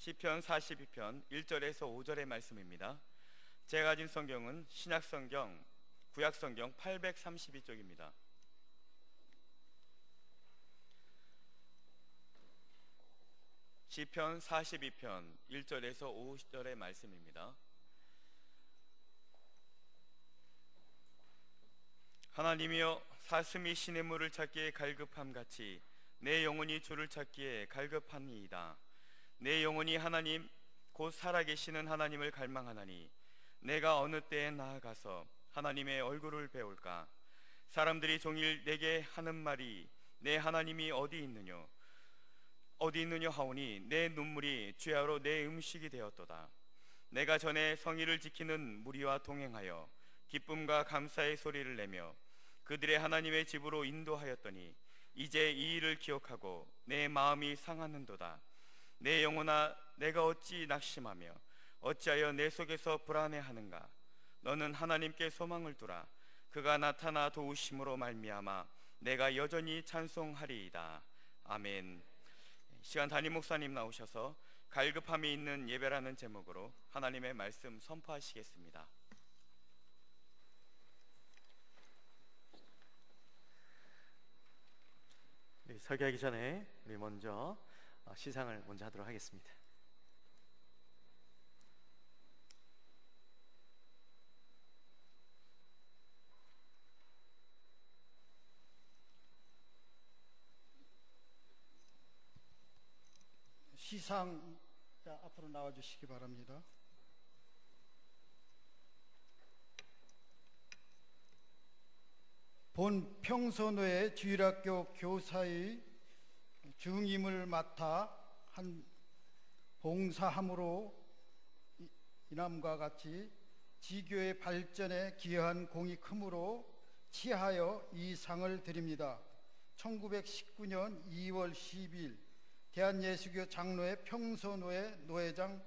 시편 42편 1절에서 5절의 말씀입니다. 제가 가진 성경은 신약성경, 구약성경 832쪽입니다. 시편 42편 1절에서 5절의 말씀입니다. 하나님이여, 사슴이 시냇물을 찾기에 갈급함같이 내 영혼이 주를 찾기에 갈급하니이다. 내 영혼이 하나님 곧 살아계시는 하나님을 갈망하나니 내가 어느 때에 나아가서 하나님의 얼굴을 배울까? 사람들이 종일 내게 하는 말이 내 하나님이 어디 있느냐 하오니 내 눈물이 죄하로 내 음식이 되었도다. 내가 전에 성의를 지키는 무리와 동행하여 기쁨과 감사의 소리를 내며 그들의 하나님의 집으로 인도하였더니 이제 이 일을 기억하고 내 마음이 상하는도다. 내 영혼아, 내가 어찌 낙심하며 어찌하여 내 속에서 불안해하는가? 너는 하나님께 소망을 두라. 그가 나타나 도우심으로 말미암아 내가 여전히 찬송하리이다. 아멘. 시간 담임 목사님 나오셔서 갈급함이 있는 예배라는 제목으로 하나님의 말씀 선포하시겠습니다. 설교하기 전에 우리 먼저 시상을 먼저 하도록 하겠습니다. 시상자 앞으로 나와주시기 바랍니다. 본 평소노회 주일학교 교사의 중임을 맡아 한 봉사함으로 이남과 같이 지교의 발전에 기여한 공이 크므로 치하여 이 상을 드립니다. 1919년 2월 12일 대한예수교 장로회 평소노회 노회장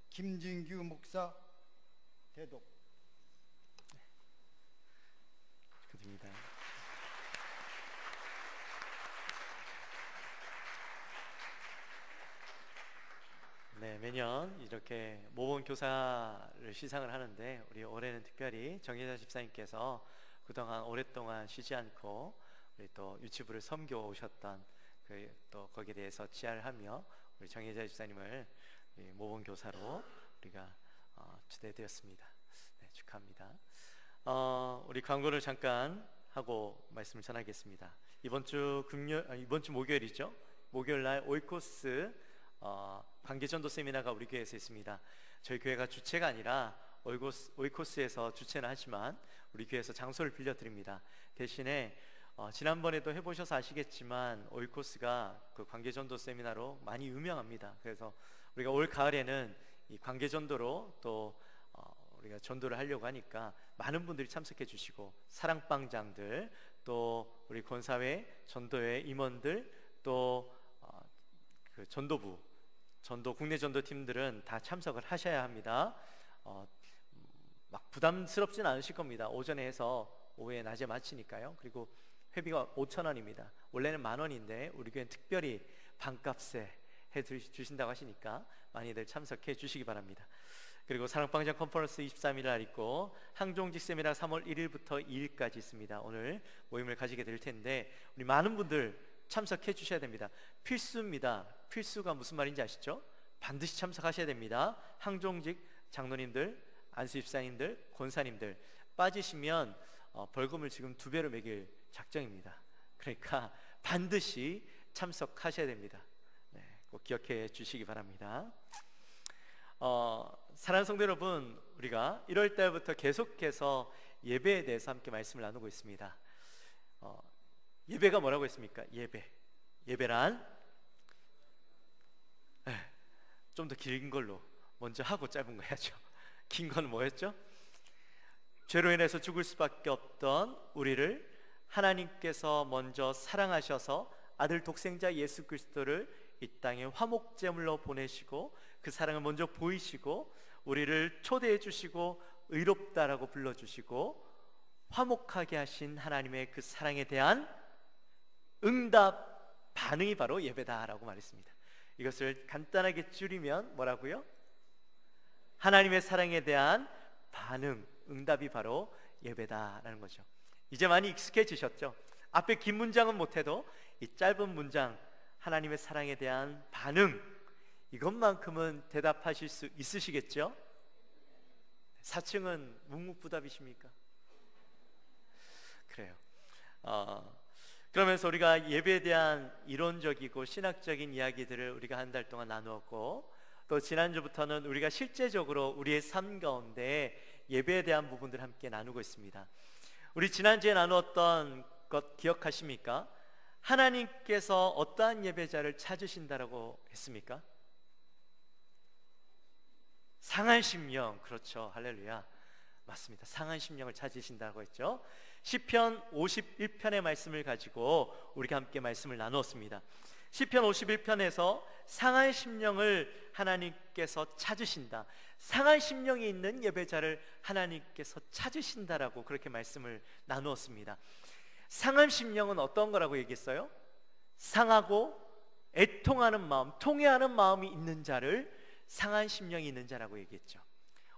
김진규 목사 대독. 축하드립니다. 네, 매년 이렇게 모범 교사를 시상을 하는데 우리 올해는 특별히 정혜자 집사님께서 그동안 오랫동안 쉬지 않고 우리 또 유치부를 섬겨 오셨던 또 거기에 대해서 치하하며 우리 정혜자 집사님을 모범 교사로 우리가 초대되었습니다. 네, 축하합니다. 우리 광고를 잠깐 하고 말씀을 전하겠습니다. 이번 주 목요일이죠. 목요일 날 오이코스 관계전도 세미나가 우리 교회에서 있습니다. 저희 교회가 주체가 아니라 오이코스에서 주체는 하지만 우리 교회에서 장소를 빌려드립니다. 대신에 지난번에도 해보셔서 아시겠지만 오이코스가 그 관계전도 세미나로 많이 유명합니다. 그래서 우리가 올 가을에는 이 관계전도로 또 우리가 전도를 하려고 하니까 많은 분들이 참석해 주시고 사랑방장들 또 우리 권사회 전도회 임원들 또 그 전도부 국내 전도팀들은 다 참석을 하셔야 합니다. 막 부담스럽진 않으실 겁니다. 오전에 해서 오후에 낮에 마치니까요. 그리고 회비가 5,000원입니다. 원래는 10,000원인데 우리 교회는 특별히 반값에 해주신다고 하시니까 많이들 참석해 주시기 바랍니다. 그리고 사랑방장 컨퍼런스 23일 날 있고 항종직 세미나 3월 1일부터 2일까지 있습니다. 오늘 모임을 가지게 될 텐데 우리 많은 분들 참석해 주셔야 됩니다. 필수입니다. 필수가 무슨 말인지 아시죠? 반드시 참석하셔야 됩니다. 항종직 장로님들, 안수집사님들, 권사님들 빠지시면 벌금을 지금 2배로 매길 작정입니다. 그러니까 반드시 참석하셔야 됩니다. 네, 꼭 기억해 주시기 바랍니다. 사랑하는 성도 여러분, 우리가 1월 달부터 계속해서 예배에 대해서 함께 말씀을 나누고 있습니다. 예배가 뭐라고 했습니까? 예배란 좀 더 긴 걸로 먼저 하고 짧은 거 해야죠. 긴 건 뭐였죠? 죄로 인해서 죽을 수밖에 없던 우리를 하나님께서 먼저 사랑하셔서 아들 독생자 예수 그리스도를 이 땅에 화목제물로 보내시고 그 사랑을 먼저 보이시고 우리를 초대해 주시고 의롭다라고 불러주시고 화목하게 하신 하나님의 그 사랑에 대한 응답 반응이 바로 예배다라고 말했습니다. 이것을 간단하게 줄이면 뭐라고요? 하나님의 사랑에 대한 반응, 응답이 바로 예배다라는 거죠. 이제 많이 익숙해지셨죠? 앞에 긴 문장은 못해도 이 짧은 문장, 하나님의 사랑에 대한 반응, 이것만큼은 대답하실 수 있으시겠죠? 4층은 묵묵부답이십니까? 그래요. 그러면서 우리가 예배에 대한 이론적이고 신학적인 이야기들을 우리가 한 달 동안 나누었고, 또 지난주부터는 우리가 실제적으로 우리의 삶 가운데 예배에 대한 부분들을 함께 나누고 있습니다. 우리 지난주에 나누었던 것 기억하십니까? 하나님께서 어떠한 예배자를 찾으신다라고 했습니까? 상한 심령, 그렇죠. 할렐루야. 맞습니다. 상한 심령을 찾으신다고 했죠. 시편 51편의 말씀을 가지고 우리가 함께 말씀을 나누었습니다. 시편 51편에서 상한 심령을 하나님께서 찾으신다, 상한 심령이 있는 예배자를 하나님께서 찾으신다라고 그렇게 말씀을 나누었습니다. 상한 심령은 어떤 거라고 얘기했어요? 상하고 애통하는 마음, 통회하는 마음이 있는 자를 상한 심령이 있는 자라고 얘기했죠.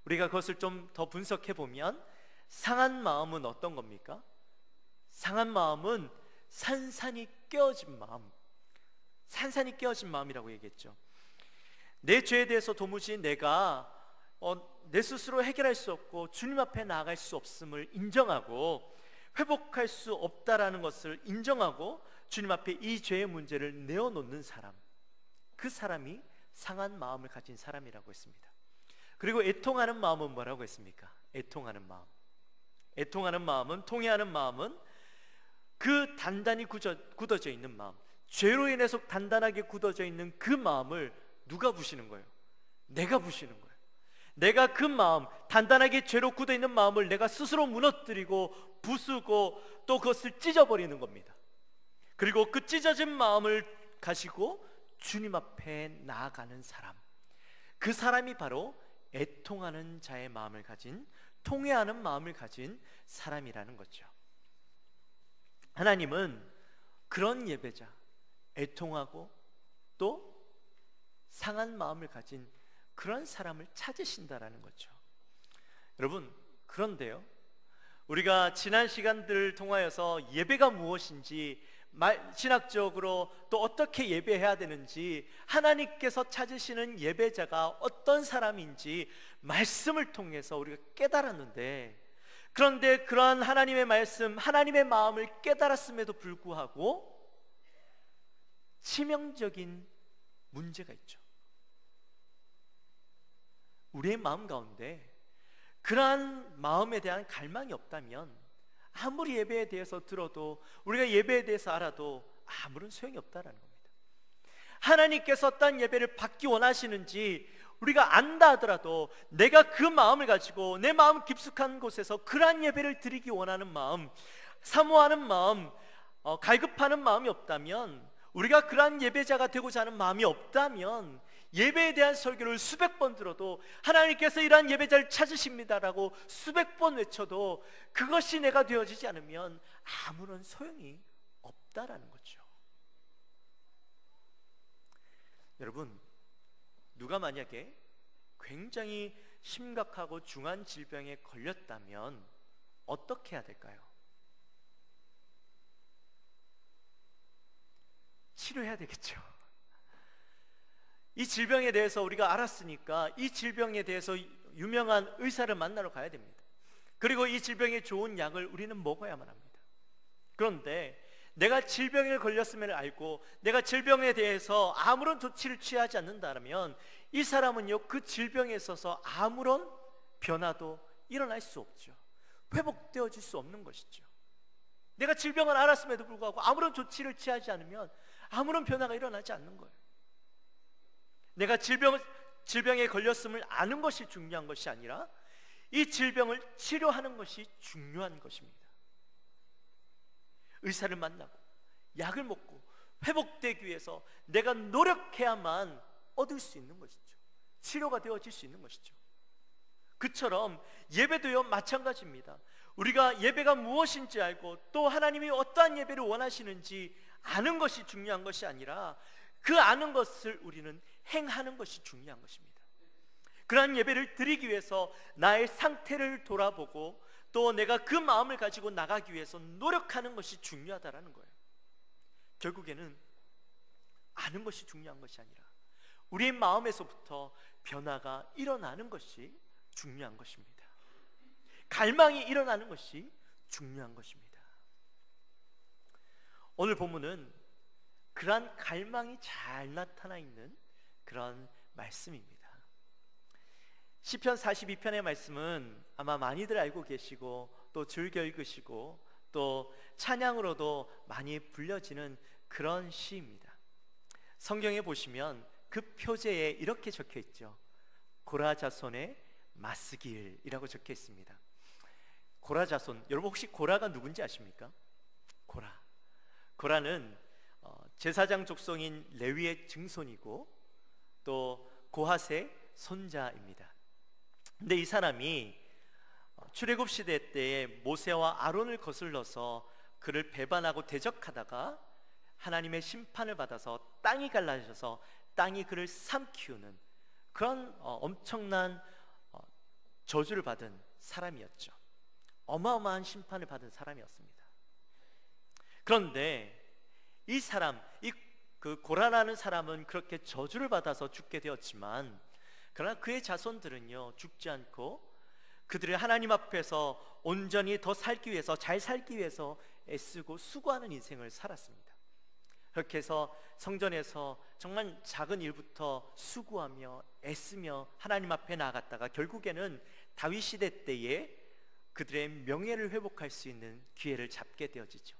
우리가 그것을 좀 더 분석해 보면 상한 마음은 어떤 겁니까? 상한 마음은 산산이 깨어진 마음, 산산이 깨어진 마음이라고 얘기했죠. 내 죄에 대해서 도무지 내가 내 스스로 해결할 수 없고 주님 앞에 나아갈 수 없음을 인정하고 회복할 수 없다라는 것을 인정하고 주님 앞에 이 죄의 문제를 내어놓는 사람, 그 사람이 상한 마음을 가진 사람이라고 했습니다. 그리고 애통하는 마음은 뭐라고 했습니까? 애통하는 마음, 애통하는 마음은, 통회하는 마음은 그 단단히 굳어져 있는 마음, 죄로 인해서 단단하게 굳어져 있는 그 마음을 누가 부시는 거예요? 내가 부시는 거예요. 내가 그 마음, 단단하게 죄로 굳어 있는 마음을 내가 스스로 무너뜨리고 부수고 또 그것을 찢어버리는 겁니다. 그리고 그 찢어진 마음을 가지고 주님 앞에 나아가는 사람, 그 사람이 바로 애통하는 자의 마음을 가진, 통회하는 마음을 가진 사람이라는 거죠. 하나님은 그런 예배자, 애통하고 또 상한 마음을 가진 그런 사람을 찾으신다라는 거죠. 여러분, 그런데요, 우리가 지난 시간들을 통하여서 예배가 무엇인지, 신학적으로 또 어떻게 예배해야 되는지, 하나님께서 찾으시는 예배자가 어떤 사람인지 말씀을 통해서 우리가 깨달았는데, 그런데 그러한 하나님의 말씀, 하나님의 마음을 깨달았음에도 불구하고 치명적인 문제가 있죠. 우리의 마음 가운데 그러한 마음에 대한 갈망이 없다면 아무리 예배에 대해서 들어도, 우리가 예배에 대해서 알아도 아무런 소용이 없다라는 겁니다. 하나님께서 어떤 예배를 받기 원하시는지 우리가 안다 하더라도 내가 그 마음을 가지고 내 마음 깊숙한 곳에서 그러한 예배를 드리기 원하는 마음, 사모하는 마음, 갈급하는 마음이 없다면, 우리가 그러한 예배자가 되고자 하는 마음이 없다면 예배에 대한 설교를 수백 번 들어도, 하나님께서 이러한 예배자를 찾으십니다라고 수백 번 외쳐도 그것이 내가 되어지지 않으면 아무런 소용이 없다라는 거죠. 여러분, 누가 만약에 굉장히 심각하고 중한 질병에 걸렸다면 어떻게 해야 될까요? 치료해야 되겠죠. 이 질병에 대해서 우리가 알았으니까 이 질병에 대해서 유명한 의사를 만나러 가야 됩니다. 그리고 이 질병에 좋은 약을 우리는 먹어야만 합니다. 그런데 내가 질병에 걸렸음을 알고 내가 질병에 대해서 아무런 조치를 취하지 않는다면 이 사람은요, 그 질병에 있어서 아무런 변화도 일어날 수 없죠. 회복되어질 수 없는 것이죠. 내가 질병을 알았음에도 불구하고 아무런 조치를 취하지 않으면 아무런 변화가 일어나지 않는 거예요. 내가 질병에 걸렸음을 아는 것이 중요한 것이 아니라 이 질병을 치료하는 것이 중요한 것입니다. 의사를 만나고 약을 먹고 회복되기 위해서 내가 노력해야만 얻을 수 있는 것이죠. 치료가 되어질 수 있는 것이죠. 그처럼 예배도요, 마찬가지입니다. 우리가 예배가 무엇인지 알고 또 하나님이 어떠한 예배를 원하시는지 아는 것이 중요한 것이 아니라 그 아는 것을 우리는 행하는 것이 중요한 것입니다. 그러한 예배를 드리기 위해서 나의 상태를 돌아보고 또 내가 그 마음을 가지고 나가기 위해서 노력하는 것이 중요하다라는 거예요. 결국에는 아는 것이 중요한 것이 아니라 우리의 마음에서부터 변화가 일어나는 것이 중요한 것입니다. 갈망이 일어나는 것이 중요한 것입니다. 오늘 본문은 그러한 갈망이 잘 나타나 있는 그런 말씀입니다. 시편 42편의 말씀은 아마 많이들 알고 계시고 또 즐겨 읽으시고 또 찬양으로도 많이 불려지는 그런 시입니다. 성경에 보시면 그 표제에 이렇게 적혀 있죠. 고라 자손의 마스길이라고 적혀 있습니다. 고라 자손, 여러분 혹시 고라가 누군지 아십니까? 고라는 제사장 족속인 레위의 증손이고 또 고핫의 손자입니다. 근데 이 사람이 출애굽 시대 때에 모세와 아론을 거슬러서 그를 배반하고 대적하다가 하나님의 심판을 받아서 땅이 갈라져서 땅이 그를 삼키우는 그런 엄청난 저주를 받은 사람이었죠. 어마어마한 심판을 받은 사람이었습니다. 그런데 이 사람, 그 고라라는 사람은 그렇게 저주를 받아서 죽게 되었지만 그러나 그의 자손들은요 죽지 않고 그들의 하나님 앞에서 온전히 더 살기 위해서, 잘 살기 위해서 애쓰고 수고하는 인생을 살았습니다. 그렇게 해서 성전에서 정말 작은 일부터 수고하며 애쓰며 하나님 앞에 나아갔다가 결국에는 다윗 시대 때에 그들의 명예를 회복할 수 있는 기회를 잡게 되어지죠.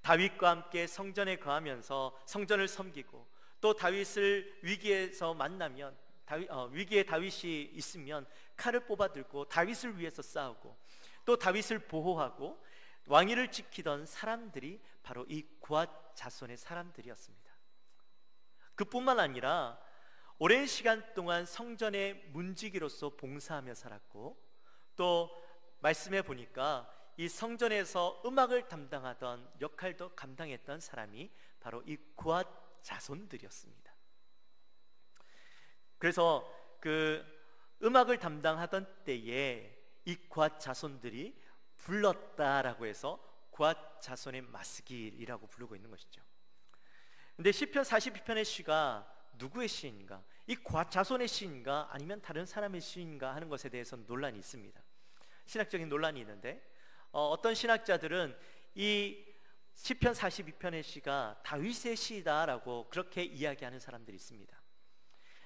다윗과 함께 성전에 거하면서 성전을 섬기고 또 다윗을 위기에서 만나면 위기에 다윗이 있으면 칼을 뽑아 들고 다윗을 위해서 싸우고 또 다윗을 보호하고 왕위를 지키던 사람들이 바로 이 고핫 자손의 사람들이었습니다. 그뿐만 아니라 오랜 시간 동안 성전의 문지기로서 봉사하며 살았고 또 말씀해 보니까 이 성전에서 음악을 담당하던 역할도 감당했던 사람이 바로 이 고핫 자손들이었습니다. 그래서 그 음악을 담당하던 때에 이 고핫 자손들이 불렀다라고 해서 고핫 자손의 마스길이라고 부르고 있는 것이죠. 근데 시편 42편의 시가 누구의 시인가? 이 고핫 자손의 시인가 아니면 다른 사람의 시인가 하는 것에 대해서는 논란이 있습니다. 신학적인 논란이 있는데 어떤 신학자들은 이 시편 42편의 시가 다윗의 시다라고 그렇게 이야기하는 사람들이 있습니다.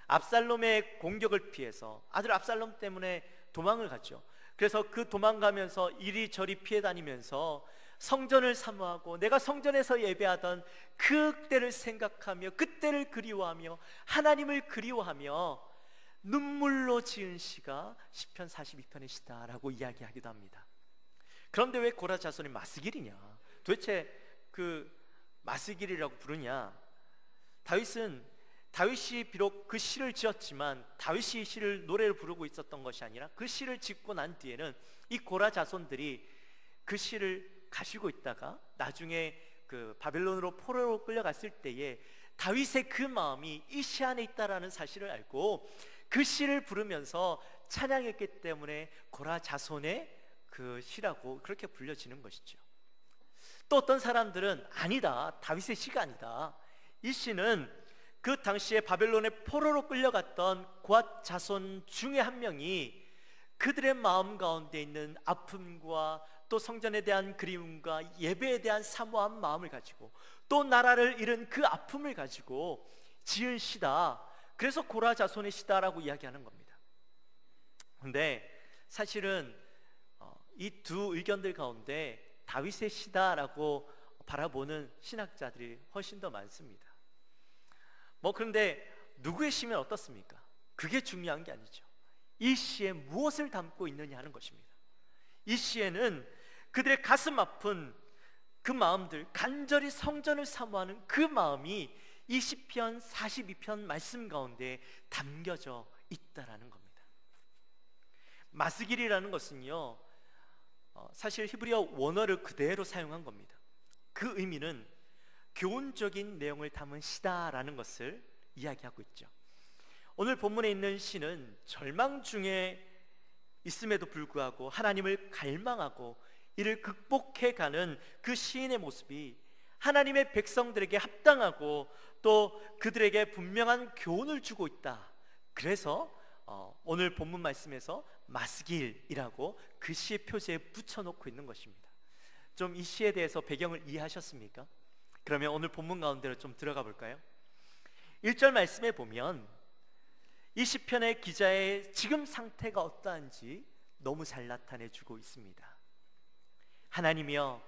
압살롬의 공격을 피해서 아들 압살롬 때문에 도망을 갔죠. 그래서 그 도망가면서 이리저리 피해 다니면서 성전을 사모하고 내가 성전에서 예배하던 그때를 생각하며 그때를 그리워하며 하나님을 그리워하며 눈물로 지은 시가 시편 42편의 시다라고 이야기하기도 합니다. 그런데 왜 고라 자손이 마스길이냐? 도대체 그 마스길이라고 부르냐? 다윗이 비록 그 시를 지었지만 다윗이 시를 노래를 부르고 있었던 것이 아니라 그 시를 짓고 난 뒤에는 이 고라 자손들이 그 시를 가지고 있다가 나중에 그 바벨론으로 포로로 끌려갔을 때에 다윗의 그 마음이 이 시 안에 있다라는 사실을 알고 그 시를 부르면서 찬양했기 때문에 고라 자손의 그 시라고 그렇게 불려지는 것이죠. 또 어떤 사람들은 아니다, 다윗의 시가 아니다, 이 시는 그 당시에 바벨론의 포로로 끌려갔던 고핫 자손 중에 한 명이 그들의 마음 가운데 있는 아픔과 또 성전에 대한 그리움과 예배에 대한 사모한 마음을 가지고 또 나라를 잃은 그 아픔을 가지고 지은 시다, 그래서 고라 자손의 시다라고 이야기하는 겁니다. 그런데 사실은 이 두 의견들 가운데 다윗의 시다라고 바라보는 신학자들이 훨씬 더 많습니다. 그런데 누구의 시면 어떻습니까? 그게 중요한 게 아니죠. 이 시에 무엇을 담고 있느냐 하는 것입니다. 이 시에는 그들의 가슴 아픈 그 마음들, 간절히 성전을 사모하는 그 마음이 이 시편 42편 말씀 가운데 담겨져 있다라는 겁니다. 마스길이라는 것은요, 사실 히브리어 원어를 그대로 사용한 겁니다. 그 의미는 교훈적인 내용을 담은 시다라는 것을 이야기하고 있죠. 오늘 본문에 있는 시는 절망 중에 있음에도 불구하고 하나님을 갈망하고 이를 극복해가는 그 시인의 모습이 하나님의 백성들에게 합당하고 또 그들에게 분명한 교훈을 주고 있다. 그래서 오늘 본문 말씀에서 마스길이라고 그 시의 표제에 붙여놓고 있는 것입니다. 좀 이 시에 대해서 배경을 이해하셨습니까? 그러면 오늘 본문 가운데로 좀 들어가 볼까요? 1절 말씀에 보면 이 시편의 기자의 지금 상태가 어떠한지 너무 잘 나타내 주고 있습니다. 하나님이여,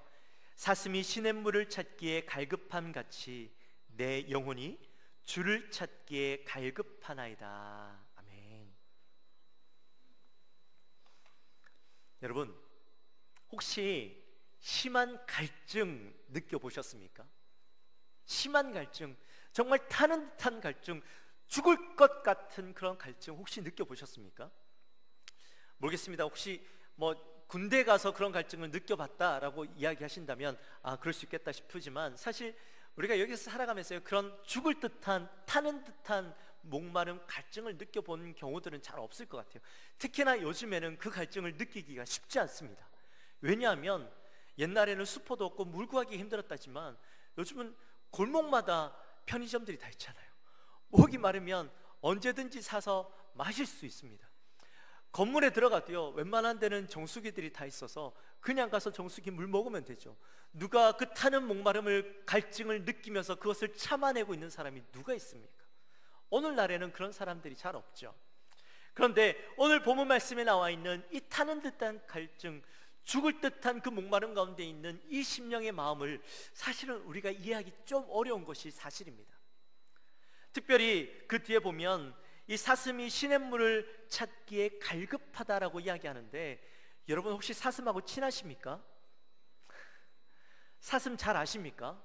사슴이 시냇물을 찾기에 갈급함 같이 내 영혼이 주를 찾기에 갈급하나이다. 아멘. 여러분, 혹시 심한 갈증 느껴보셨습니까? 심한 갈증, 정말 타는 듯한 갈증, 죽을 것 같은 그런 갈증 혹시 느껴보셨습니까? 모르겠습니다. 혹시 군대 가서 그런 갈증을 느껴봤다라고 이야기하신다면 그럴 수 있겠다 싶지만, 사실 우리가 여기서 살아가면서 그런 죽을 듯한, 타는 듯한 목마른 갈증을 느껴본 경우들은 잘 없을 것 같아요. 특히나 요즘에는 그 갈증을 느끼기가 쉽지 않습니다. 왜냐하면 옛날에는 수포도 없고 물 구하기 힘들었다지만 요즘은 골목마다 편의점들이 다 있잖아요. 목이 마르면 언제든지 사서 마실 수 있습니다. 건물에 들어가도요, 웬만한 데는 정수기들이 다 있어서 그냥 가서 정수기 물 먹으면 되죠. 누가 그 타는 목마름을, 갈증을 느끼면서 그것을 참아내고 있는 사람이 누가 있습니까? 오늘날에는 그런 사람들이 잘 없죠. 그런데 오늘 본문 말씀에 나와 있는 이 타는 듯한 갈증, 죽을 듯한 그 목마름 가운데 있는 이 심령의 마음을 사실은 우리가 이해하기 좀 어려운 것이 사실입니다. 특별히 그 뒤에 보면 이 사슴이 시냇물을 찾기에 갈급하다라고 이야기하는데, 여러분 혹시 사슴하고 친하십니까? 사슴 잘 아십니까?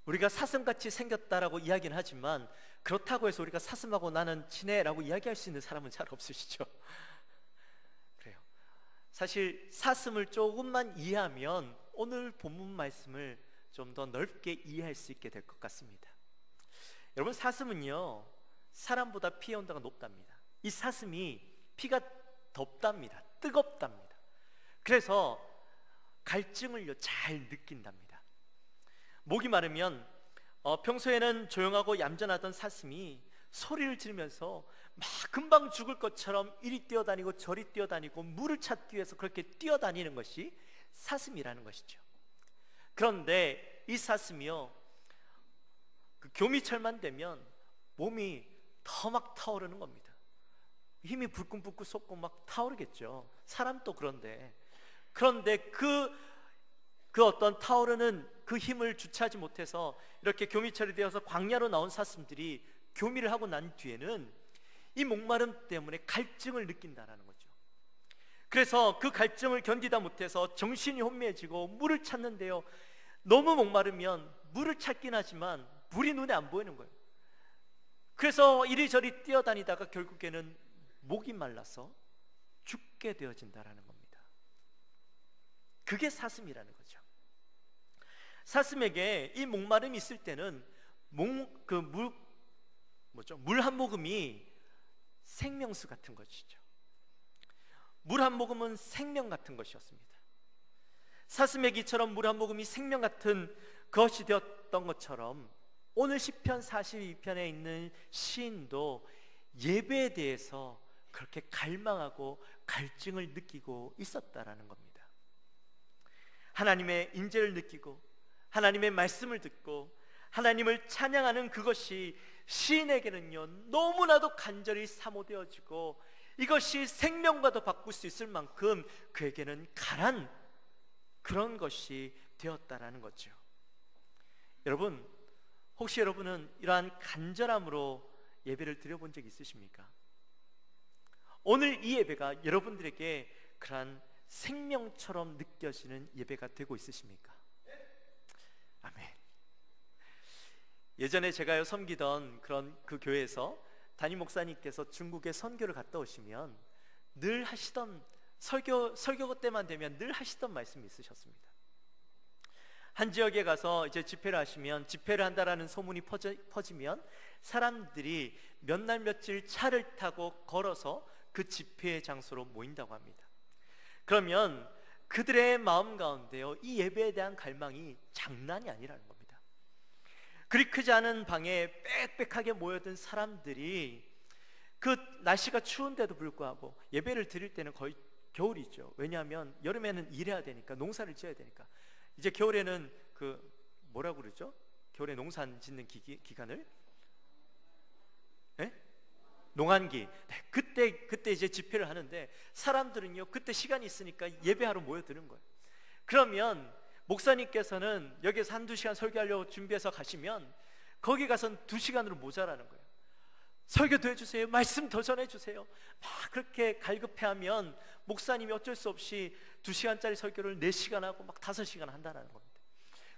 우리가 사슴같이 생겼다라고 이야기는 하지만 그렇다고 해서 우리가 사슴하고 나는 친해라고 이야기할 수 있는 사람은 잘 없으시죠? 그래요. 사실 사슴을 조금만 이해하면 오늘 본문 말씀을 좀 더 넓게 이해할 수 있게 될 것 같습니다. 여러분, 사슴은요, 사람보다 피해 온도가 높답니다. 이 사슴이 피가 덥답니다. 뜨겁답니다. 그래서 갈증을요 잘 느낀답니다. 목이 마르면 평소에는 조용하고 얌전하던 사슴이 소리를 지르면서 막 금방 죽을 것처럼 이리 뛰어다니고 저리 뛰어다니고 물을 찾기 위해서 그렇게 뛰어다니는 것이 사슴이라는 것이죠. 그런데 이 사슴이요, 그 교미철만 되면 몸이 더 막 타오르는 겁니다. 힘이 불끈불끈 솟고 막 타오르겠죠. 사람도 그런데 그 어떤 타오르는 그 힘을 주체하지 못해서 이렇게 교미철이 되어서 광야로 나온 사슴들이 교미를 하고 난 뒤에는 이 목마름 때문에 갈증을 느낀다라는 거죠. 그래서 그 갈증을 견디다 못해서 정신이 혼미해지고 물을 찾는데요, 너무 목마르면 물을 찾긴 하지만 물이 눈에 안 보이는 거예요. 그래서 이리저리 뛰어다니다가 결국에는 목이 말라서 죽게 되어진다라는 겁니다. 그게 사슴이라는 거죠. 사슴에게 이 목마름이 있을 때는 물 한 모금이 생명수 같은 것이죠. 물 한 모금은 생명 같은 것이었습니다. 사슴에게 이처럼 물 한 모금이 생명 같은 것이 되었던 것처럼 오늘 시편 42편에 있는 시인도 예배에 대해서 그렇게 갈망하고 갈증을 느끼고 있었다라는 겁니다. 하나님의 인재를 느끼고 하나님의 말씀을 듣고 하나님을 찬양하는 그것이 시인에게는요 너무나도 간절히 사모되어지고 이것이 생명과도 바꿀 수 있을 만큼 그에게는 강한 그런 것이 되었다라는 거죠. 여러분, 혹시 여러분은 이러한 간절함으로 예배를 드려본 적 있으십니까? 오늘 이 예배가 여러분들에게 그러한 생명처럼 느껴지는 예배가 되고 있으십니까? 아멘. 예전에 제가 섬기던 그 교회에서 담임 목사님께서 중국에 선교를 갔다 오시면 늘 하시던 설교 때만 되면 늘 하시던 말씀이 있으셨습니다. 한 지역에 가서 이제 집회를 하시면, 집회를 한다라는 소문이 퍼지면 사람들이 몇 날 며칠 차를 타고 걸어서 그 집회 장소로 모인다고 합니다. 그러면 그들의 마음 가운데요, 이 예배에 대한 갈망이 장난이 아니라는 겁니다. 그리 크지 않은 방에 빽빽하게 모여든 사람들이 그 날씨가 추운데도 불구하고 예배를 드릴 때는 거의 겨울이죠. 왜냐하면 여름에는 일해야 되니까, 농사를 지어야 되니까. 이제 겨울에는 그 뭐라고 그러죠? 겨울에 농사 짓는 기간을 농한기. 네, 그때 이제 집회를 하는데 사람들은요 그때 시간이 있으니까 예배하러 모여드는 거예요. 그러면 목사님께서는 여기서 한두 시간 설교하려고 준비해서 가시면 거기 가서는 2시간으로 모자라는 거예요. 설교도 해주세요, 말씀 더 전해주세요, 막 그렇게 갈급해하면 목사님이 어쩔 수 없이 2시간짜리 설교를 4시간 하고 막 5시간 한다는 겁니다.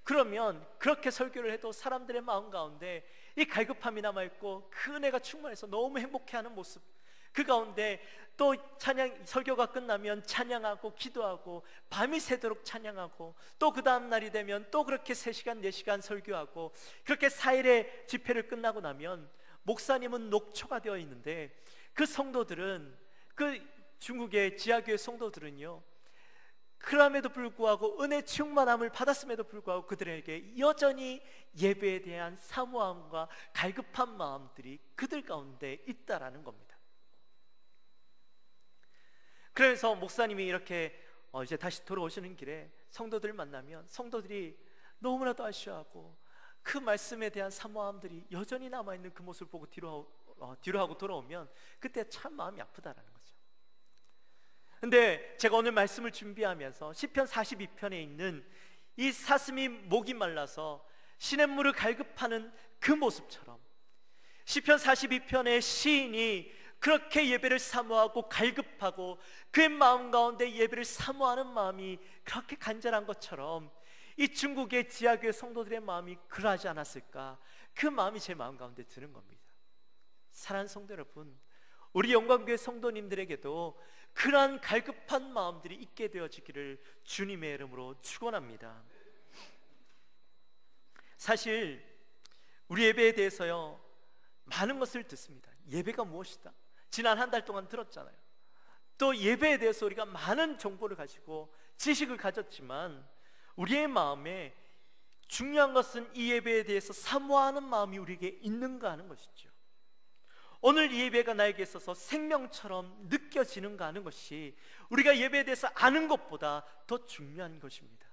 그러면 그렇게 설교를 해도 사람들의 마음 가운데 이 갈급함이 남아있고 그 은혜가 충만해서 너무 행복해하는 모습, 그 가운데 또 찬양, 설교가 끝나면 찬양하고 기도하고 밤이 새도록 찬양하고 또 그 다음 날이 되면 또 그렇게 3시간 4시간 설교하고, 그렇게 4일의 집회를 끝나고 나면 목사님은 녹초가 되어 있는데 그 성도들은, 그 중국의 지하교회 성도들은요, 그럼에도 불구하고 은혜 충만함을 받았음에도 불구하고 그들에게 여전히 예배에 대한 사모함과 갈급한 마음들이 그들 가운데 있다라는 겁니다. 그래서 목사님이 이렇게 이제 다시 돌아오시는 길에 성도들 만나면 성도들이 너무나도 아쉬워하고 그 말씀에 대한 사모함들이 여전히 남아있는 그 모습을 보고 뒤로 하고 돌아오면 그때 참 마음이 아프다라는 거죠. 근데 제가 오늘 말씀을 준비하면서 시편 42편에 있는 이 사슴이 목이 말라서 시냇물을 갈급하는 그 모습처럼 시편 42편의 시인이 그렇게 예배를 사모하고 갈급하고 그의 마음 가운데 예배를 사모하는 마음이 그렇게 간절한 것처럼 이 중국의 지하교회 성도들의 마음이 그러하지 않았을까, 그 마음이 제 마음 가운데 드는 겁니다. 사랑하는 성도 여러분, 우리 영광교회 성도님들에게도 그러한 갈급한 마음들이 있게 되어지기를 주님의 이름으로 축원합니다. 사실 우리 예배에 대해서요 많은 것을 듣습니다. 예배가 무엇이다? 지난 한 달 동안 들었잖아요. 또 예배에 대해서 우리가 많은 정보를 가지고 지식을 가졌지만 우리의 마음에 중요한 것은 이 예배에 대해서 사모하는 마음이 우리에게 있는가 하는 것이죠. 오늘 이 예배가 나에게 있어서 생명처럼 느껴지는가 하는 것이 우리가 예배에 대해서 아는 것보다 더 중요한 것입니다.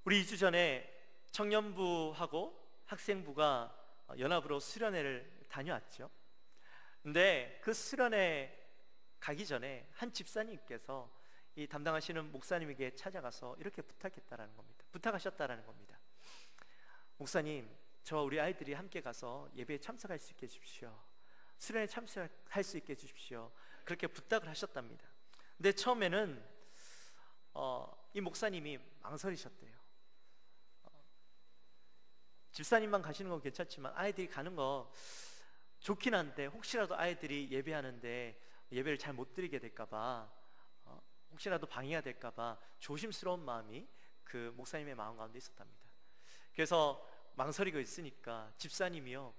우리 2주 전에 청년부하고 학생부가 연합으로 수련회를 다녀왔죠. 근데 그 수련회 가기 전에 한 집사님께서 이 담당하시는 목사님에게 찾아가서 이렇게 부탁하셨다라는 겁니다. 목사님, 저와 우리 아이들이 함께 가서 예배에 참석할 수 있게 해주십시오. 수련회에 참석할 수 있게 해주십시오. 그렇게 부탁을 하셨답니다. 근데 처음에는 이 목사님이 망설이셨대요. 집사님만 가시는 건 괜찮지만 아이들이 가는 거 좋긴 한데 혹시라도 아이들이 예배하는데 예배를 잘 못 드리게 될까봐, 혹시라도 방해가 될까봐 조심스러운 마음이 그 목사님의 마음 가운데 있었답니다. 그래서 망설이고 있으니까 집사님이요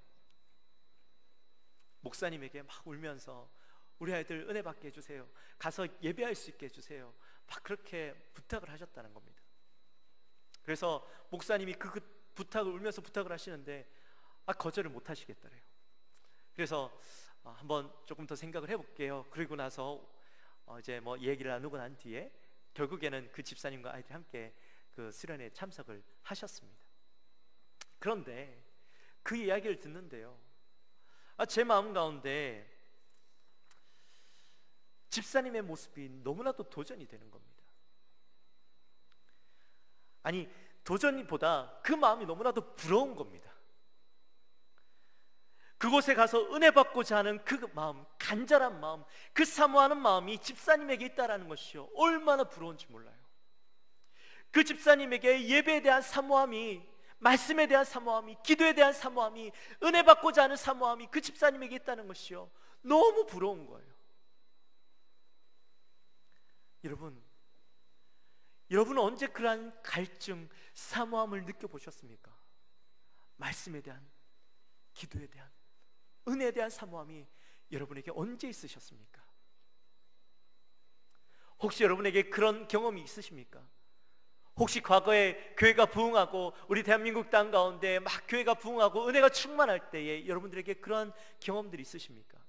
목사님에게 막 울면서 우리 아이들 은혜 받게 해주세요, 가서 예배할 수 있게 해주세요, 막 그렇게 부탁을 하셨다는 겁니다. 그래서 목사님이 그 부탁을 울면서 부탁을 하시는데 거절을 못 하시겠더래요. 그래서 한번 조금 더 생각을 해볼게요. 그리고 나서 이제 뭐 얘기를 나누고 난 뒤에 결국에는 그 집사님과 아이들이 함께 그 수련회에 참석을 하셨습니다. 그런데 그 이야기를 듣는데요, 제 마음 가운데 집사님의 모습이 너무나도 도전이 되는 겁니다. 아니, 도전보다 그 마음이 너무나도 부러운 겁니다. 그곳에 가서 은혜 받고자 하는 그 마음, 간절한 마음, 그 사모하는 마음이 집사님에게 있다라는 것이요, 얼마나 부러운지 몰라요. 그 집사님에게 예배에 대한 사모함이, 말씀에 대한 사모함이, 기도에 대한 사모함이, 은혜 받고자 하는 사모함이 그 집사님에게 있다는 것이요, 너무 부러운 거예요. 여러분, 여러분은 언제 그러한 갈증, 사모함을 느껴보셨습니까? 말씀에 대한, 기도에 대한, 은혜에 대한 사모함이 여러분에게 언제 있으셨습니까? 혹시 여러분에게 그런 경험이 있으십니까? 혹시 과거에 교회가 부흥하고 우리 대한민국 땅 가운데 막 교회가 부흥하고 은혜가 충만할 때에 여러분들에게 그런 경험들이 있으십니까?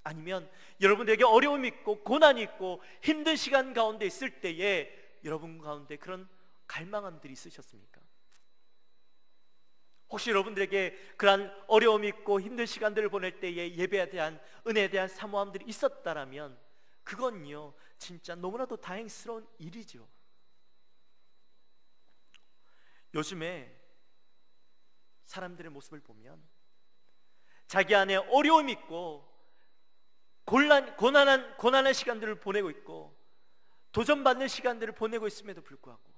아니면 여러분들에게 어려움이 있고 고난이 있고 힘든 시간 가운데 있을 때에 여러분 가운데 그런 갈망함들이 있으셨습니까? 혹시 여러분들에게 그런 어려움이 있고 힘든 시간들을 보낼 때에 예배에 대한, 은혜에 대한 사모함들이 있었다라면 그건요 진짜 너무나도 다행스러운 일이죠. 요즘에 사람들의 모습을 보면 자기 안에 어려움이 있고 고난한 시간들을 보내고 있고 도전받는 시간들을 보내고 있음에도 불구하고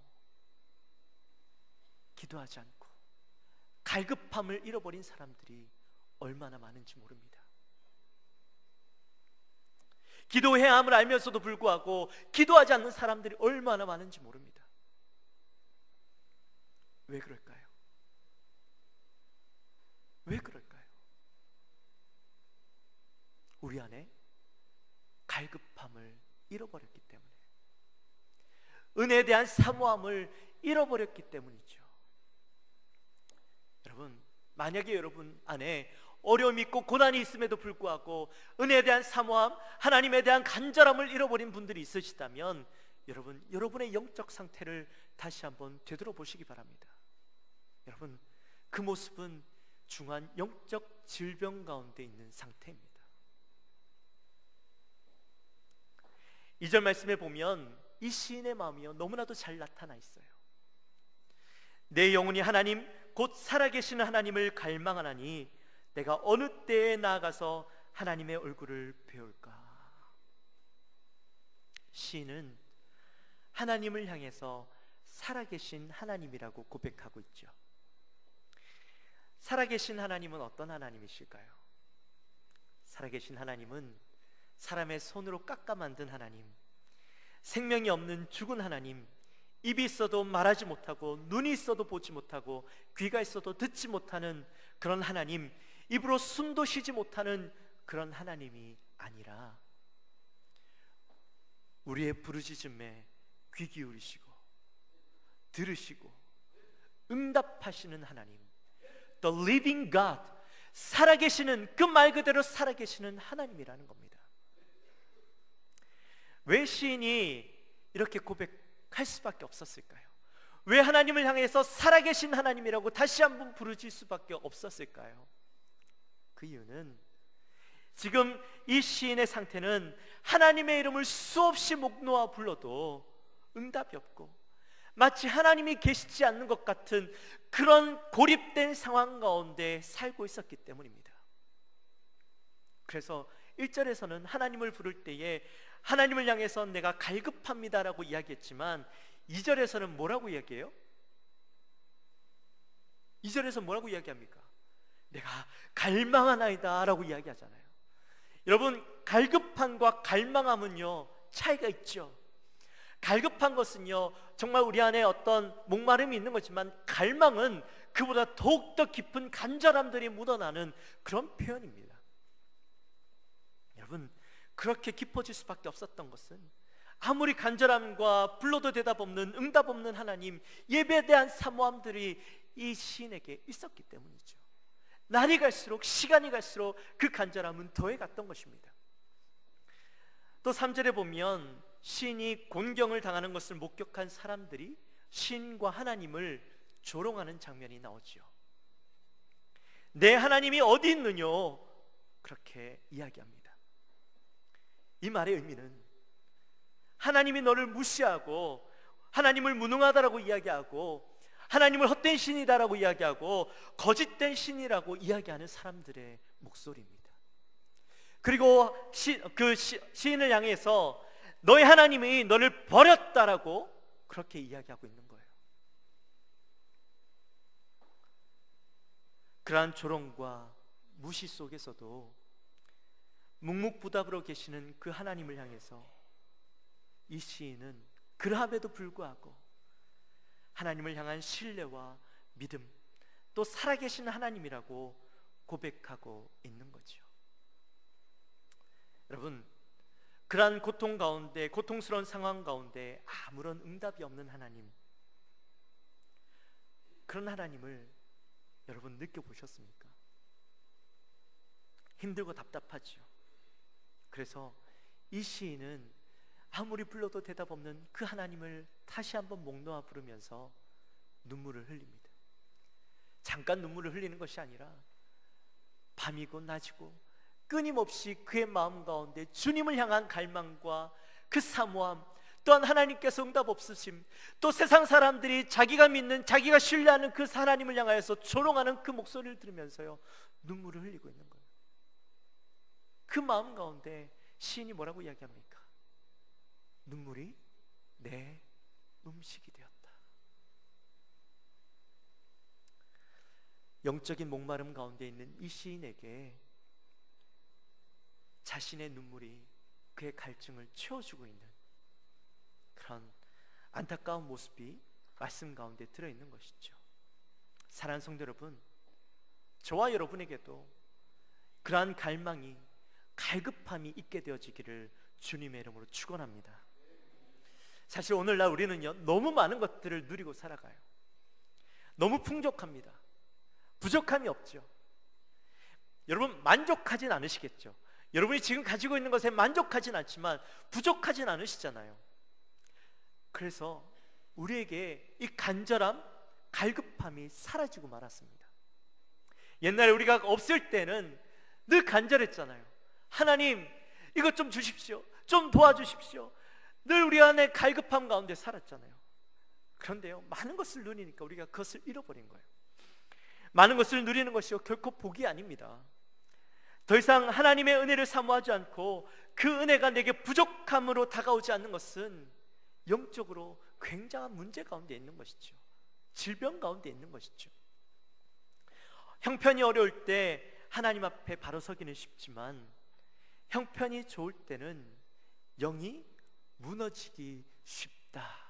기도하지 않고 갈급함을 잃어버린 사람들이 얼마나 많은지 모릅니다. 기도해야 함을 알면서도 불구하고 기도하지 않는 사람들이 얼마나 많은지 모릅니다. 왜 그럴까요? 왜 그럴까요? 우리 안에 갈급함을 잃어버렸기 때문에, 은혜에 대한 사모함을 잃어버렸기 때문이죠. 여러분, 만약에 여러분 안에 어려움이 있고 고난이 있음에도 불구하고 은혜에 대한 사모함, 하나님에 대한 간절함을 잃어버린 분들이 있으시다면 여러분의 영적 상태를 다시 한번 되돌아보시기 바랍니다. 여러분, 그 모습은 중한 영적 질병 가운데 있는 상태입니다. 2절 말씀에 보면 이 시인의 마음이요 너무나도 잘 나타나 있어요. 내 영혼이 하나님 곧 살아계시는 하나님을 갈망하나니 내가 어느 때에 나아가서 하나님의 얼굴을 배울까. 시인은 하나님을 향해서 살아계신 하나님이라고 고백하고 있죠. 살아계신 하나님은 어떤 하나님이실까요? 살아계신 하나님은 사람의 손으로 깎아 만든 하나님, 생명이 없는 죽은 하나님, 입이 있어도 말하지 못하고 눈이 있어도 보지 못하고 귀가 있어도 듣지 못하는 그런 하나님, 입으로 숨도 쉬지 못하는 그런 하나님이 아니라 우리의 부르짖음에 귀 기울이시고 들으시고 응답하시는 하나님, The Living God, 살아계시는, 그 말 그대로 살아계시는 하나님이라는 겁니다. 왜 시인이 이렇게 고백할 수밖에 없었을까요? 왜 하나님을 향해서 살아계신 하나님이라고 다시 한번 부르짖을 수밖에 없었을까요? 그 이유는 지금 이 시인의 상태는 하나님의 이름을 수없이 목 놓아 불러도 응답이 없고 마치 하나님이 계시지 않는 것 같은 그런 고립된 상황 가운데 살고 있었기 때문입니다. 그래서 1절에서는 하나님을 부를 때에 하나님을 향해서 내가 갈급합니다라고 이야기했지만 2절에서는 뭐라고 이야기해요? 2절에서 뭐라고 이야기합니까? 내가 갈망하나이다 라고 이야기하잖아요. 여러분, 갈급함과 갈망함은요 차이가 있죠. 갈급한 것은요 정말 우리 안에 어떤 목마름이 있는 거지만, 갈망은 그보다 더욱더 깊은 간절함들이 묻어나는 그런 표현입니다. 여러분, 그렇게 깊어질 수밖에 없었던 것은 아무리 간절함과 불러도 대답 없는, 응답 없는 하나님, 예배에 대한 사모함들이 이 시인에게 있었기 때문이죠. 날이 갈수록, 시간이 갈수록 그 간절함은 더해갔던 것입니다. 또 3절에 보면 시인이 곤경을 당하는 것을 목격한 사람들이 시인과 하나님을 조롱하는 장면이 나오죠. 내 하나님이 어디 있느뇨? 그렇게 이야기합니다. 이 말의 의미는 하나님이 너를 무시하고 하나님을 무능하다라고 이야기하고 하나님을 헛된 신이다라고 이야기하고 거짓된 신이라고 이야기하는 사람들의 목소리입니다. 그리고 시인을 향해서 너의 하나님이 너를 버렸다라고 그렇게 이야기하고 있는 거예요. 그러한 조롱과 무시 속에서도 묵묵부답으로 계시는 그 하나님을 향해서 이 시인은 그러함에도 불구하고 하나님을 향한 신뢰와 믿음, 또 살아계신 하나님이라고 고백하고 있는 거죠. 여러분, 그러한 고통 가운데, 고통스러운 상황 가운데 아무런 응답이 없는 하나님, 그런 하나님을 여러분 느껴보셨습니까? 힘들고 답답하죠. 그래서 이 시인은 아무리 불러도 대답 없는 그 하나님을 다시 한번 목 놓아 부르면서 눈물을 흘립니다. 잠깐 눈물을 흘리는 것이 아니라 밤이고 낮이고 끊임없이 그의 마음 가운데 주님을 향한 갈망과 그 사모함, 또한 하나님께서 응답 없으심, 또 세상 사람들이 자기가 믿는, 자기가 신뢰하는 그 하나님을 향하여서 조롱하는 그 목소리를 들으면서요 눈물을 흘리고 있는 거예요. 그 마음 가운데 시인이 뭐라고 이야기합니까? 눈물이 내 음식이 되었다. 영적인 목마름 가운데 있는 이 시인에게 자신의 눈물이 그의 갈증을 채워주고 있는 그런 안타까운 모습이 말씀 가운데 들어있는 것이죠. 사랑하는 성도 여러분, 저와 여러분에게도 그러한 갈망이, 갈급함이 있게 되어지기를 주님의 이름으로 축원합니다. 사실 오늘날 우리는요 너무 많은 것들을 누리고 살아가요. 너무 풍족합니다. 부족함이 없죠. 여러분 만족하진 않으시겠죠. 여러분이 지금 가지고 있는 것에 만족하진 않지만 부족하진 않으시잖아요. 그래서 우리에게 이 간절함, 갈급함이 사라지고 말았습니다. 옛날에 우리가 없을 때는 늘 간절했잖아요. 하나님 이것 좀 주십시오, 좀 도와주십시오. 늘 우리 안에 갈급함 가운데 살았잖아요. 그런데요 많은 것을 누리니까 우리가 그것을 잃어버린 거예요. 많은 것을 누리는 것이요 결코 복이 아닙니다. 더 이상 하나님의 은혜를 사모하지 않고 그 은혜가 내게 부족함으로 다가오지 않는 것은 영적으로 굉장한 문제 가운데 있는 것이죠. 질병 가운데 있는 것이죠. 형편이 어려울 때 하나님 앞에 바로 서기는 쉽지만 형편이 좋을 때는 영이 무너지기 쉽다.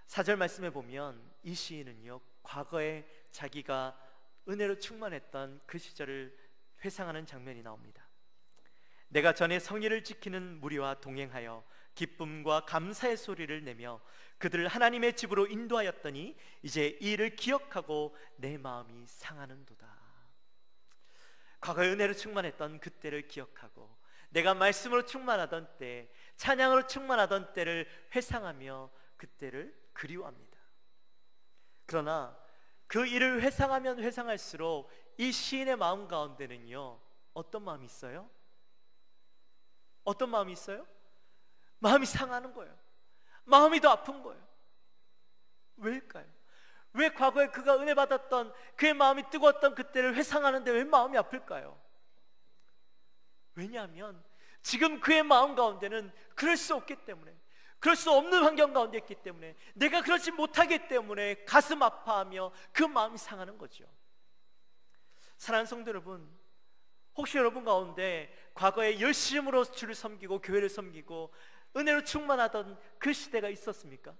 4절 말씀에 보면 이 시인은요 과거에 자기가 은혜로 충만했던 그 시절을 회상하는 장면이 나옵니다. 내가 전에 성의를 지키는 무리와 동행하여 기쁨과 감사의 소리를 내며 그들을 하나님의 집으로 인도하였더니 이제 이 일을 기억하고 내 마음이 상하는도다. 과거에 은혜로 충만했던 그때를 기억하고 내가 말씀으로 충만하던 때, 찬양으로 충만하던 때를 회상하며 그때를 그리워합니다. 그러나 그 일을 회상하면 회상할수록 이 시인의 마음 가운데는요 어떤 마음이 있어요? 어떤 마음이 있어요? 마음이 상하는 거예요. 마음이 더 아픈 거예요. 왜일까요? 왜 과거에 그가 은혜 받았던 그의 마음이 뜨거웠던 그때를 회상하는데 왜 마음이 아플까요? 왜냐하면 지금 그의 마음 가운데는 그럴 수 없기 때문에, 그럴 수 없는 환경 가운데 있기 때문에, 내가 그렇지 못하기 때문에 가슴 아파하며 그 마음이 상하는 거죠. 사랑하는 성도 여러분, 혹시 여러분 가운데 과거에 열심으로 주를 섬기고 교회를 섬기고 은혜로 충만하던 그 시대가 있었습니까?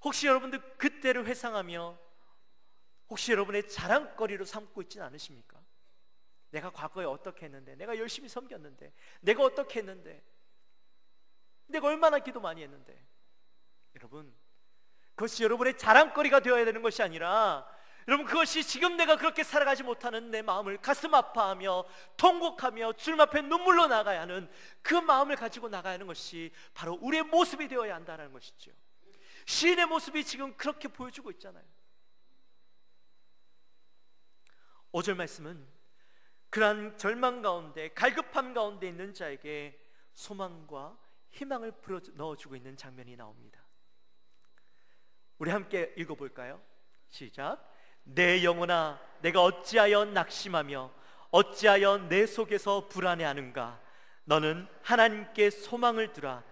혹시 여러분들 그때를 회상하며 혹시 여러분의 자랑거리로 삼고 있지는 않으십니까? 내가 과거에 어떻게 했는데, 내가 열심히 섬겼는데, 내가 어떻게 했는데, 내가 얼마나 기도 많이 했는데. 여러분, 그것이 여러분의 자랑거리가 되어야 되는 것이 아니라 여러분 그것이 지금 내가 그렇게 살아가지 못하는 내 마음을 가슴 아파하며 통곡하며 주님 앞에 눈물로 나가야 하는 그 마음을 가지고 나가야 하는 것이 바로 우리의 모습이 되어야 한다는 것이죠. 시인의 모습이 지금 그렇게 보여주고 있잖아요. 5절 말씀은 그러한 절망 가운데, 갈급함 가운데 있는 자에게 소망과 희망을 불어 넣어주고 있는 장면이 나옵니다. 우리 함께 읽어볼까요? 시작. 내 영혼아 내가 어찌하여 낙심하며 어찌하여 내 속에서 불안해하는가. 너는 하나님께 소망을 두라.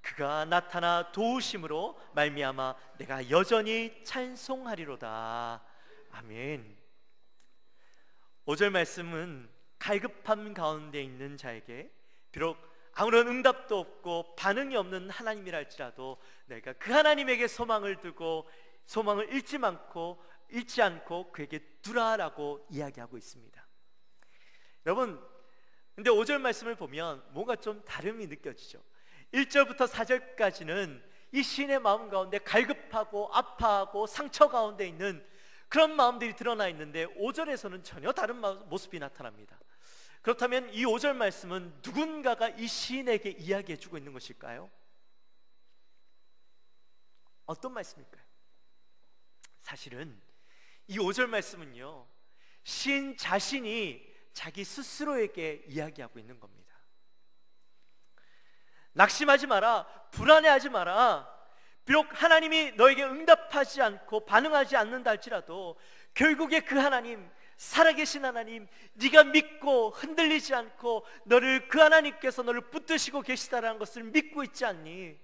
그가 나타나 도우심으로 말미암아 내가 여전히 찬송하리로다. 아멘. 5절 말씀은 갈급함 가운데 있는 자에게 비록 아무런 응답도 없고 반응이 없는 하나님이라 할지라도 내가 그 하나님에게 소망을 두고 소망을 잃지 않고 그에게 두라라고 이야기하고 있습니다. 여러분, 근데 5절 말씀을 보면 뭔가 좀 다름이 느껴지죠. 1절부터 4절까지는 이 시인의 마음 가운데 갈급하고 아파하고 상처 가운데 있는 그런 마음들이 드러나 있는데 5절에서는 전혀 다른 모습이 나타납니다. 그렇다면 이 5절 말씀은 누군가가 이 시인에게 이야기해 주고 있는 것일까요? 어떤 말씀일까요? 사실은 이 5절 말씀은요, 시인 자신이 자기 스스로에게 이야기하고 있는 겁니다. 낙심하지 마라, 불안해하지 마라. 비록 하나님이 너에게 응답하지 않고 반응하지 않는다 할지라도 결국에 그 하나님, 살아계신 하나님, 네가 믿고 흔들리지 않고 그 하나님께서 너를 붙드시고 계시다라는 것을 믿고 있지 않니?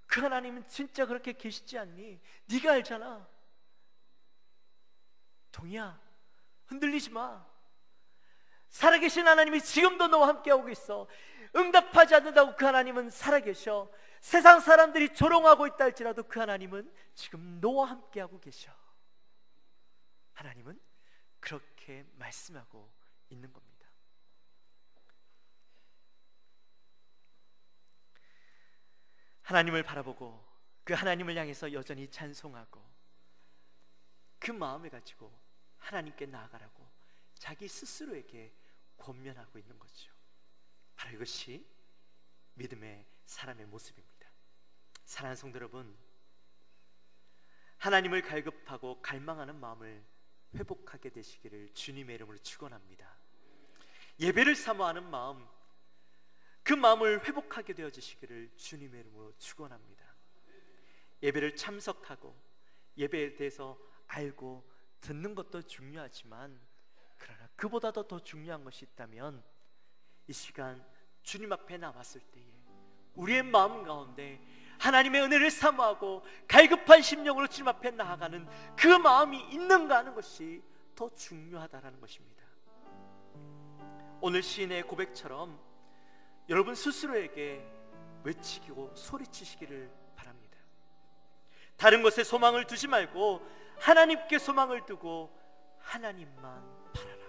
그 하나님은 진짜 그렇게 계시지 않니? 네가 알잖아. 동이야, 흔들리지 마. 살아계신 하나님이 지금도 너와 함께하고 있어. 응답하지 않는다고 그 하나님은 살아계셔. 세상 사람들이 조롱하고 있다 할지라도 그 하나님은 지금 너와 함께하고 계셔. 하나님은 그렇게 말씀하고 있는 겁니다. 하나님을 바라보고 그 하나님을 향해서 여전히 찬송하고 그 마음을 가지고 하나님께 나아가라고 자기 스스로에게 권면하고 있는 거죠. 바로 이것이 믿음의 사람의 모습입니다. 사랑하는 성도 여러분, 하나님을 갈급하고 갈망하는 마음을 회복하게 되시기를 주님의 이름으로 축원합니다. 예배를 사모하는 마음, 그 마음을 회복하게 되어지시기를 주님의 이름으로 축원합니다. 예배를 참석하고 예배에 대해서 알고 듣는 것도 중요하지만 그러나 그보다도 더 중요한 것이 있다면 이 시간 주님 앞에 나왔을 때에 우리의 마음 가운데 하나님의 은혜를 사모하고 갈급한 심령으로 주님 앞에 나아가는 그 마음이 있는가 하는 것이 더 중요하다는 것입니다. 오늘 시인의 고백처럼 여러분 스스로에게 외치고 소리치시기를 바랍니다. 다른 것에 소망을 두지 말고 하나님께 소망을 두고 하나님만 바라라.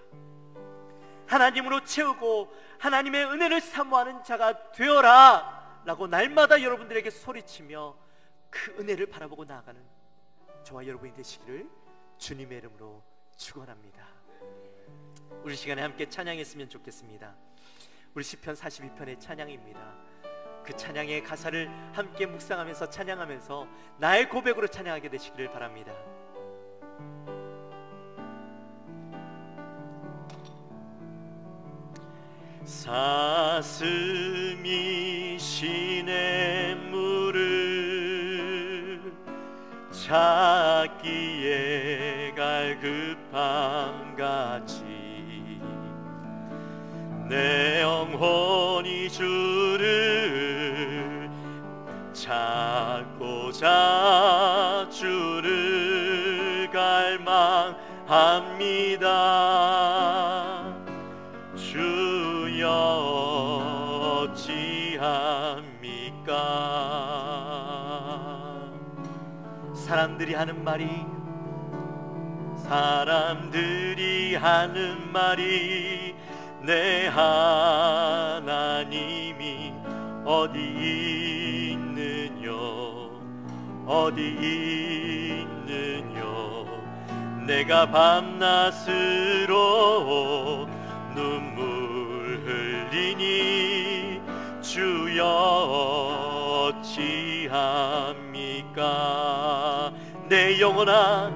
하나님으로 채우고 하나님의 은혜를 사모하는 자가 되어라 라고 날마다 여러분들에게 소리치며 그 은혜를 바라보고 나아가는 저와 여러분이 되시기를 주님의 이름으로 축원합니다. 우리 시간에 함께 찬양했으면 좋겠습니다. 우리 시편 42편의 찬양입니다. 그 찬양의 가사를 함께 묵상하면서 찬양하면서 나의 고백으로 찬양하게 되시기를 바랍니다. 사슴이 시냇물을 찾기에 갈급함 같이 내 영혼이 주를 찾고자 주를 갈망합니다. 주여 어찌합니까? 사람들이 하는 말이 내 하나님이 어디 있느냐 내가 밤낮으로 눈물 흘리니 주여 어찌합니까? 내 영혼아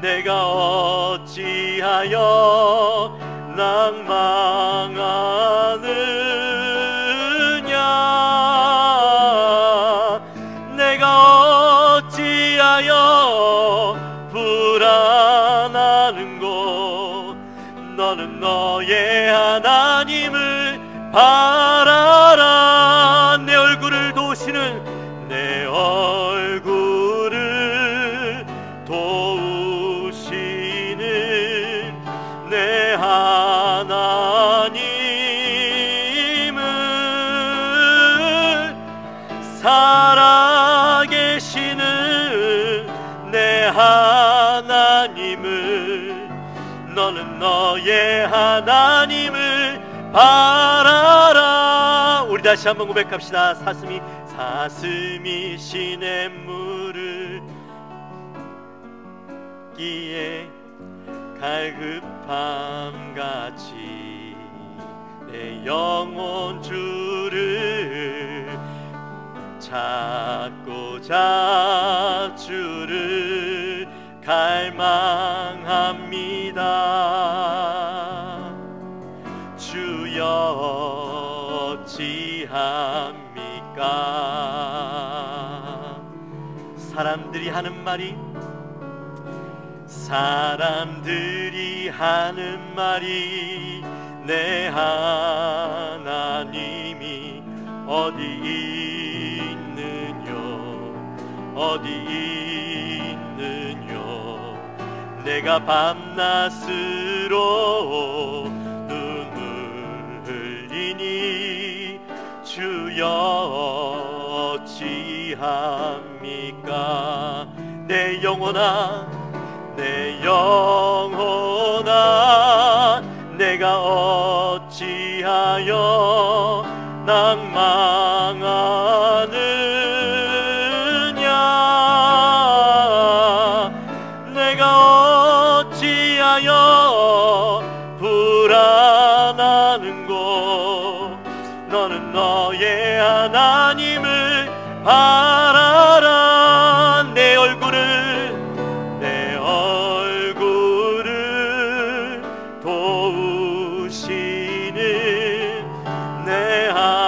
내가 어찌하여 낭망하느냐 내가 어찌하여 불안하는고 너는 너의 하나님을 바라라. 내 얼굴을 도우시는 내 얼굴을 도우시는 내 하나님 살아계시는 내 하나님을, 너는 너의 하나님을 바라라. 우리 다시 한번 고백합시다. 사슴이 시냇물을 기에 갈급함같이 내 영혼 주를 찾고자 주를 갈망합니다. 주여 어찌합니까? 사람들이 하는 말이 내 하나님이 어디 있느뇨. 내가 밤낮으로 눈물 흘리니 주여 어찌합니까? 내 영혼아 내가 어찌하여 낭망하느냐. 내가 어찌하여 불안하는고. 너는 너의 하나님을 바라라. 내 얼굴을 도우시는 내 하나님을,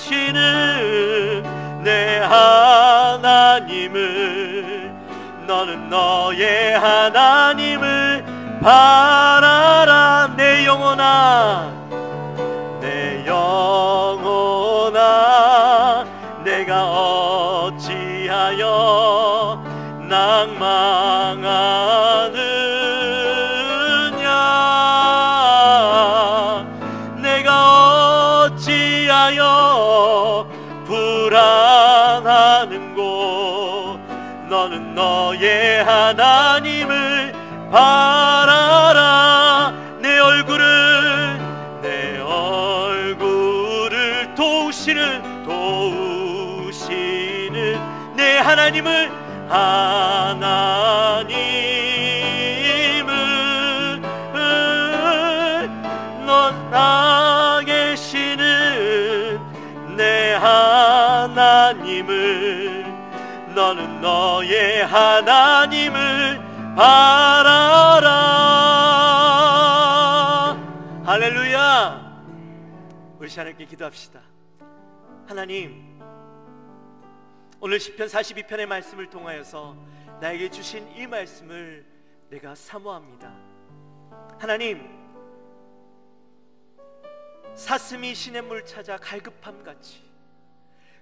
살아계시는 내 하나님을, 너는 너의 하나님을 바라라. 내 영혼아 내가 어찌하여 낭망하느냐. 내가 어찌하여 불안하는고. 너는 너의 하나님을 바라라. 내 얼굴을 도우시는 내 하나님을 너 계시는 내 하나님을, 너는 너의 하나님을 바라라. 할렐루야. 우리 하나님께 기도합시다. 하나님, 오늘 시편 42편의 말씀을 통하여서 나에게 주신 이 말씀을 내가 사모합니다. 하나님, 사슴이 시냇물 찾아 갈급함같이,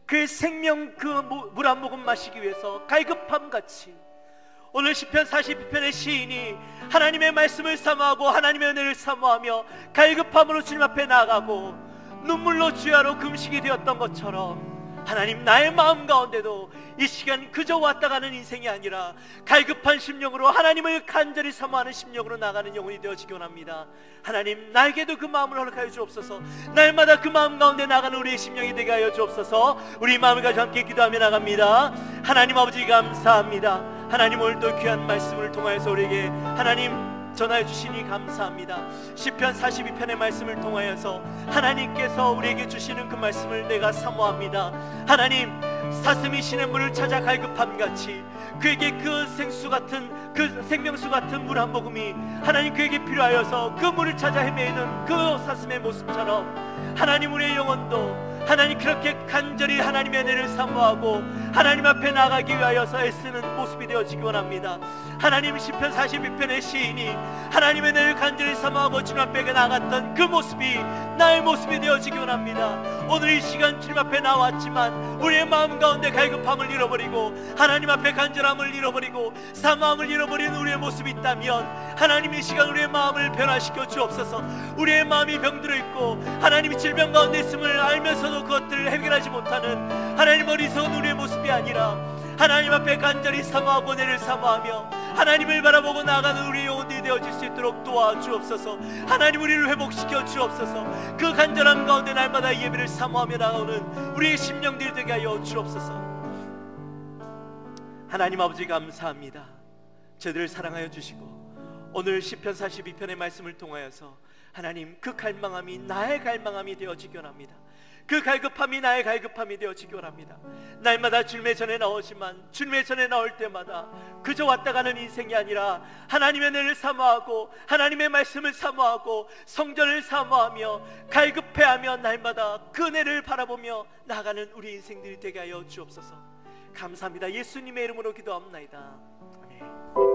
그의 생명 그 물 한 모금 마시기 위해서 갈급함같이, 오늘 시편 42편의 시인이 하나님의 말씀을 사모하고 하나님의 은혜를 사모하며 갈급함으로 주님 앞에 나아가고 눈물로 주야로 금식이 되었던 것처럼, 하나님, 나의 마음 가운데도 이 시간 그저 왔다 가는 인생이 아니라 갈급한 심령으로 하나님을 간절히 사모하는 심령으로 나가는 영혼이 되어지기 원합니다. 하나님, 나에게도 그 마음을 허락하여 주옵소서. 날마다 그 마음 가운데 나가는 우리의 심령이 되게 하여 주옵소서. 우리 마음을 가지고 함께 기도하며 나갑니다. 하나님 아버지, 감사합니다. 하나님, 오늘도 귀한 말씀을 통하여서 우리에게 하나님 전하여 주시니 감사합니다. 시편 42편의 말씀을 통하여서 하나님께서 우리에게 주시는 그 말씀을 내가 사모합니다. 하나님, 사슴이 시냇물을 찾아 갈급함같이 그에게 그 생수 같은, 그 생명수 같은 물 한 모금이 하나님 그에게 필요하여서 그 물을 찾아 헤매는 그 사슴의 모습처럼, 하나님, 우리의 영혼도 하나님 그렇게 간절히 하나님의 은혜를 사모하고 하나님 앞에 나가기 위하여서 애쓰는 모습이 되어지기 원합니다. 하나님 시편 42편의 시인이 하나님의 은혜를 간절히 사모하고 주님 앞에 나갔던 그 모습이 나의 모습이 되어지기 원합니다. 오늘 이 시간 주님 앞에 나왔지만 우리의 마음 가운데 갈급함을 잃어버리고 하나님 앞에 간절함을 잃어버리고 사모함을 잃어버린 우리의 모습이 있다면 하나님 이 시간 우리의 마음을 변화시켜 주옵소서. 우리의 마음이 병들어 있고 하나님이 질병 가운데 있음을 알면서도 그것들을 해결하지 못하는 하나님 어리석은 우리의 모습이 아니라 하나님 앞에 간절히 사모하고 은혜를 사모하며 하나님을 바라보고 나아가는 우리의 영혼들이 되어질 수 있도록 도와주옵소서. 하나님 우리를 회복시켜 주옵소서. 그 간절함 가운데 날마다 예배를 사모하며 나아오는 우리의 심령들이 되게 하여 주옵소서. 하나님 아버지 감사합니다. 저희들을 사랑하여 주시고 오늘 시편 42편의 말씀을 통하여서 하나님 그 갈망함이 나의 갈망함이 되어지기 원합니다. 그 갈급함이 나의 갈급함이 되어지기 원합니다. 날마다 주님의 전에 나오지만 주님의 전에 나올 때마다 그저 왔다 가는 인생이 아니라 하나님의 은혜를 사모하고 하나님의 말씀을 사모하고 성전을 사모하며 갈급해하며 날마다 그 은혜를 바라보며 나아가는 우리 인생들이 되게 하여 주옵소서. 감사합니다. 예수님의 이름으로 기도합나이다. 아멘.